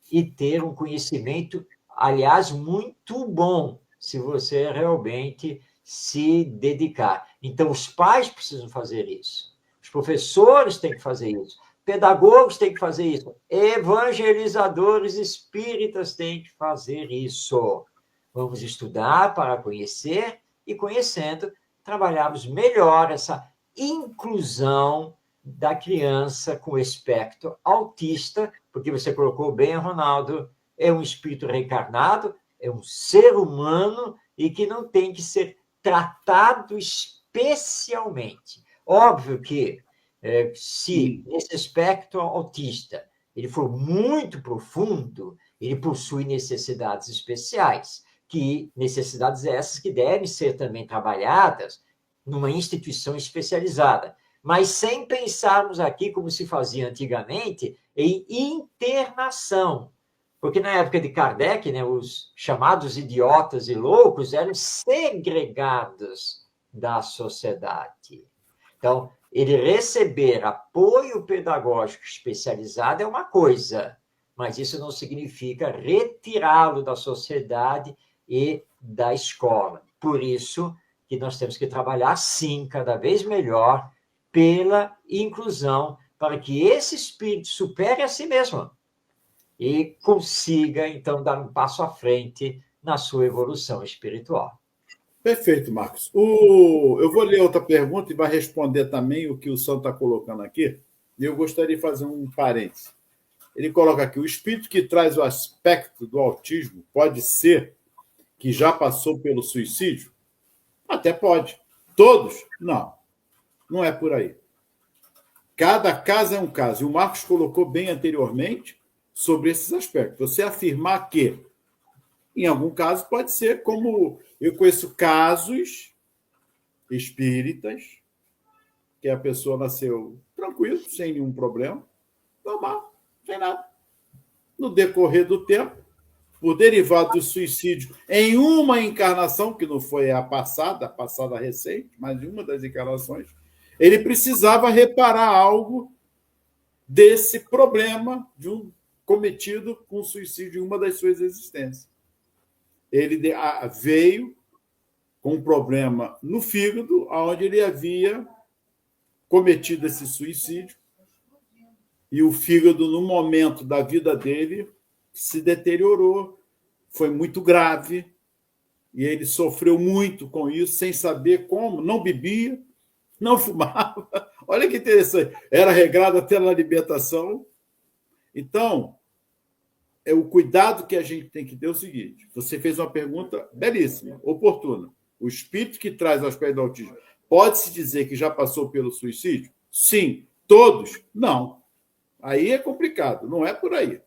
e ter um conhecimento, aliás, muito bom, se você realmente se dedicar. Então, os pais precisam fazer isso. Os professores têm que fazer isso. Pedagogos têm que fazer isso. Evangelizadores espíritas têm que fazer isso. Vamos estudar para conhecer e, conhecendo, trabalharmos melhor essa inclusão da criança com espectro autista, porque você colocou bem, Ronaldo, é um espírito reencarnado, é um ser humano e que não tem que ser tratado especialmente. Óbvio que, se esse espectro autista ele for muito profundo, ele possui necessidades especiais, que necessidades essas que devem ser também trabalhadas numa instituição especializada, mas sem pensarmos aqui, como se fazia antigamente, em internação. Porque na época de Kardec, né, os chamados idiotas e loucos eram segregados da sociedade. Então, ele receber apoio pedagógico especializado é uma coisa, mas isso não significa retirá-lo da sociedade e da escola. Por isso que nós temos que trabalhar, sim, cada vez melhor pela inclusão, para que esse espírito supere a si mesmo e consiga, então, dar um passo à frente na sua evolução espiritual. Perfeito, Marcos. Eu vou ler outra pergunta e vai responder também o que o São está colocando aqui. Eu gostaria de fazer um parênteses. Ele coloca aqui, o espírito que traz o aspecto do autismo pode ser que já passou pelo suicídio? Até pode. Todos? Não. Não é por aí. Cada caso é um caso. E o Marcos colocou bem anteriormente sobre esses aspectos. Você afirmar que, em algum caso, pode ser como... Eu conheço casos espíritas que a pessoa nasceu tranquilo, sem nenhum problema, normal, sem nada. No decorrer do tempo, por derivado do suicídio em uma encarnação, que não foi a passada recente, mas em uma das encarnações, ele precisava reparar algo desse problema cometido com suicídio em uma das suas existências. Ele veio com um problema no fígado, onde ele havia cometido esse suicídio, e o fígado, no momento da vida dele, se deteriorou, foi muito grave, e ele sofreu muito com isso, sem saber como, não bebia, não fumava. Olha que interessante, era regrado até na alimentação. Então, o cuidado que a gente tem que ter é o seguinte: você fez uma pergunta belíssima, oportuna. O espírito que traz o aspecto do autismo pode-se dizer que já passou pelo suicídio? Sim. Todos? Não. Aí é complicado, não é por aí.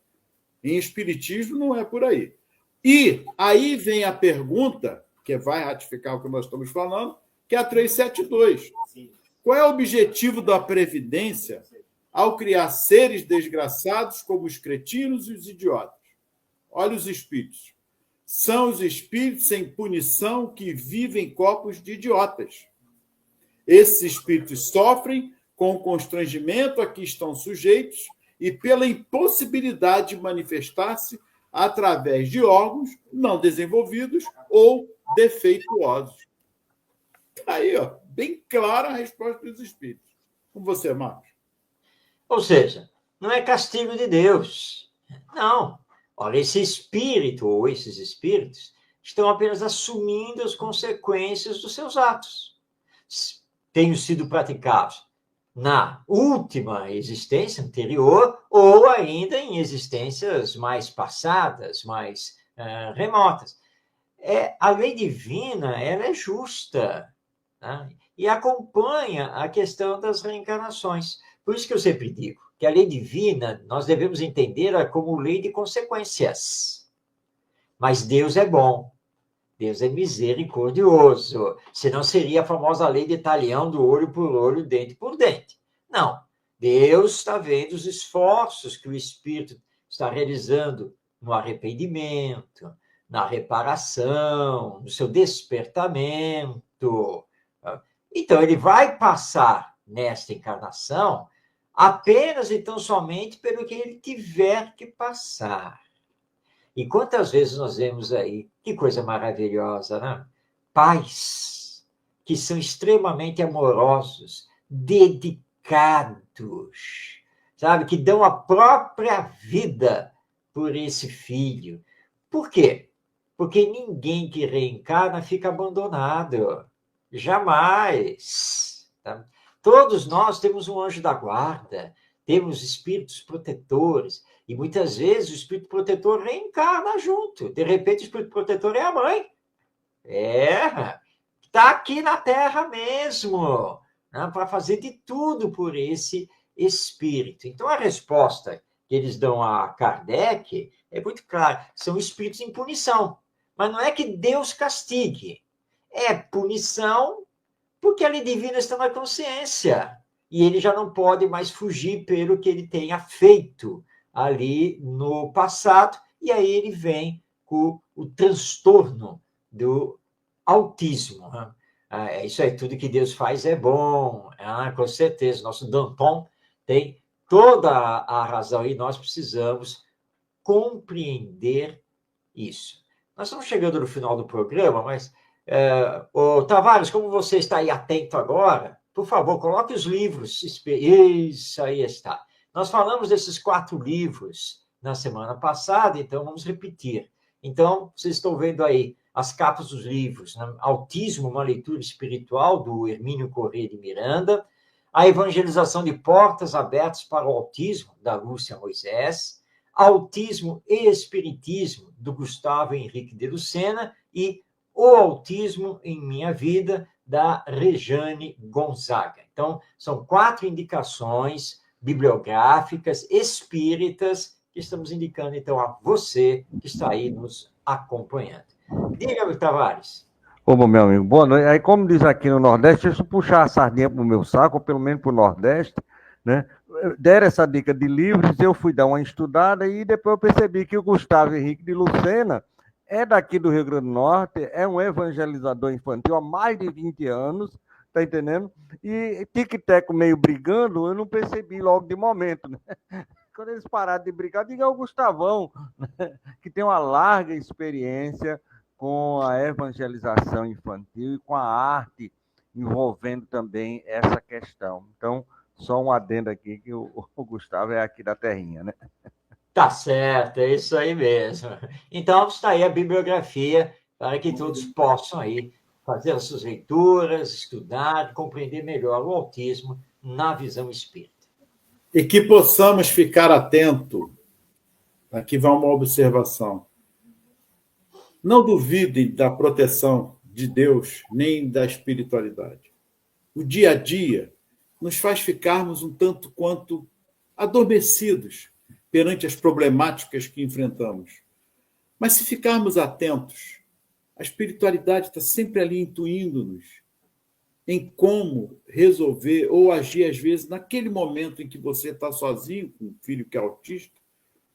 Em espiritismo, não é por aí. E aí vem a pergunta, que vai ratificar o que nós estamos falando, que é a 372. Sim. Qual é o objetivo da Previdência ao criar seres desgraçados como os cretinos e os idiotas? Olha os espíritos. São os espíritos sem punição que vivem em corpos de idiotas. Esses espíritos sofrem com o constrangimento a que estão sujeitos e pela impossibilidade de manifestar-se através de órgãos não desenvolvidos ou defeituosos. Aí, ó, bem clara a resposta dos espíritos. Com você, Marcos. Ou seja, não é castigo de Deus. Não. Olha, esse espírito ou esses espíritos estão apenas assumindo as consequências dos seus atos. Tenham sido praticados na última existência anterior ou ainda em existências mais passadas, mais remotas. A lei divina, ela é justa, né? E acompanha a questão das reencarnações. Por isso que eu sempre digo que a lei divina, nós devemos entender-a como lei de consequências. Mas Deus é bom, Deus é misericordioso. Senão seria a famosa lei de talião do olho por olho, dente por dente. Não. Deus está vendo os esforços que o espírito está realizando no arrependimento, na reparação, no seu despertamento. Então, ele vai passar nesta encarnação apenas, então, somente pelo que ele tiver que passar. E quantas vezes nós vemos aí, que coisa maravilhosa, né? Pais que são extremamente amorosos, dedicados, sabe? Que dão a própria vida por esse filho. Por quê? Porque ninguém que reencarna fica abandonado. Jamais. Tá? Todos nós temos um anjo da guarda, temos espíritos protetores, e muitas vezes o espírito protetor reencarna junto. De repente, o espírito protetor é a mãe. Está aqui na Terra mesmo, né, para fazer de tudo por esse espírito. Então, a resposta que eles dão a Kardec é muito clara: são espíritos em punição. Mas não é que Deus castigue, é punição porque a lei divina está na consciência e ele já não pode mais fugir pelo que ele tenha feito ali no passado, e aí ele vem com o transtorno do autismo. Isso aí, tudo que Deus faz é bom, com certeza. Nosso Danton tem toda a razão e nós precisamos compreender isso. Nós estamos chegando no final do programa, mas, Tavares, como você está aí atento agora, por favor, coloque os livros. Isso aí está. Nós falamos desses 4 livros na semana passada, então vamos repetir. Então, vocês estão vendo aí as capas dos livros, né? Autismo, uma leitura espiritual, do Hermínio Corrêa de Miranda, A Evangelização de Portas Abertas para o Autismo, da Lúcia Moisés, Autismo e Espiritismo, do Gustavo Henrique de Lucena, e O Autismo em Minha Vida, da Rejane Gonzaga. Então, são 4 indicações bibliográficas espíritas que estamos indicando, então, a você que está aí nos acompanhando. Diga, Tavares. Ô, meu amigo, boa noite. Aí, como diz aqui no Nordeste, deixa eu puxar a sardinha para o meu saco, ou pelo menos para o Nordeste, né? Deram essa dica de livros, eu fui dar uma estudada e depois eu percebi que o Gustavo Henrique de Lucena é daqui do Rio Grande do Norte, é um evangelizador infantil há mais de 20 anos, tá entendendo? E tic-teco meio brigando, eu não percebi logo de momento, né? Quando eles pararam de brigar, diga ao Gustavão, né? Que tem uma larga experiência com a evangelização infantil e com a arte envolvendo também essa questão. Então, só um adendo aqui, que o Gustavo é aqui da terrinha, né? Tá certo, é isso aí mesmo. Então, está aí a bibliografia para que todos possam aí fazer as suas leituras, estudar, compreender melhor o autismo na visão espírita. E que possamos ficar atentos. Aqui vai uma observação. Não duvidem da proteção de Deus, nem da espiritualidade. O dia a dia nos faz ficarmos um tanto quanto adormecidos perante as problemáticas que enfrentamos. Mas se ficarmos atentos, a espiritualidade está sempre ali intuindo-nos em como resolver ou agir, às vezes, naquele momento em que você está sozinho, com um filho que é autista,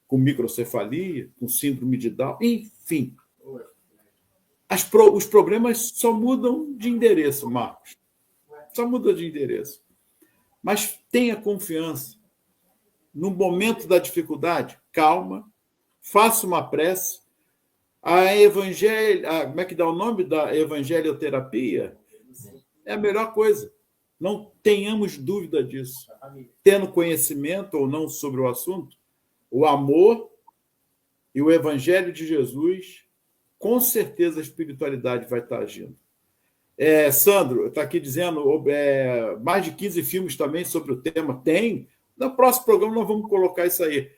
com microcefalia, com síndrome de Down, enfim. Os problemas só mudam de endereço, Marcos. Só muda de endereço. Mas tenha confiança. No momento da dificuldade, calma, faça uma prece. Como é que dá o nome da evangelioterapia? É a melhor coisa. Não tenhamos dúvida disso. Tendo conhecimento ou não sobre o assunto, o amor e o evangelho de Jesus, com certeza a espiritualidade vai estar agindo. Sandro está aqui dizendo mais de 15 filmes também sobre o tema. Tem. No próximo programa nós vamos colocar isso aí.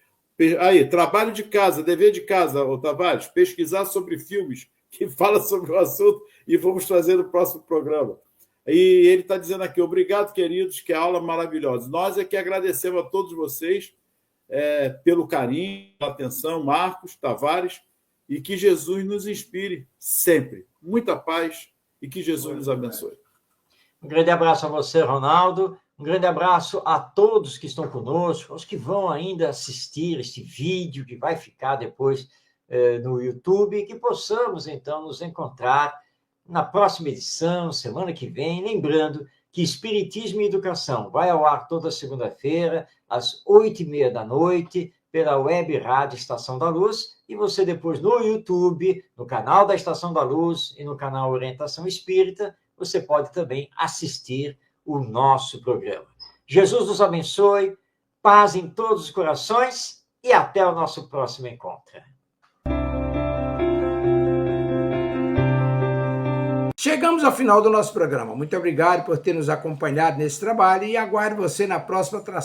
Aí, trabalho de casa, dever de casa, Tavares, pesquisar sobre filmes que falam sobre o assunto e vamos trazer no próximo programa. E ele está dizendo aqui: obrigado, queridos, que aula maravilhosa. Nós é que agradecemos a todos vocês pelo carinho, pela atenção, Marcos, Tavares, e que Jesus nos inspire sempre. Muita paz e que Jesus nos abençoe. Um grande abraço a você, Ronaldo. Um grande abraço a todos que estão conosco, aos que vão ainda assistir este vídeo, que vai ficar depois no YouTube, e que possamos, então, nos encontrar na próxima edição, semana que vem. Lembrando que Espiritismo e Educação vai ao ar toda segunda-feira, às 8h30 da noite, pela Web Rádio Estação da Luz, e você depois no YouTube, no canal da Estação da Luz e no canal Orientação Espírita, você pode também assistir o nosso programa. Jesus nos abençoe, paz em todos os corações e até o nosso próximo encontro. Chegamos ao final do nosso programa. Muito obrigado por ter nos acompanhado nesse trabalho e aguardo você na próxima atração.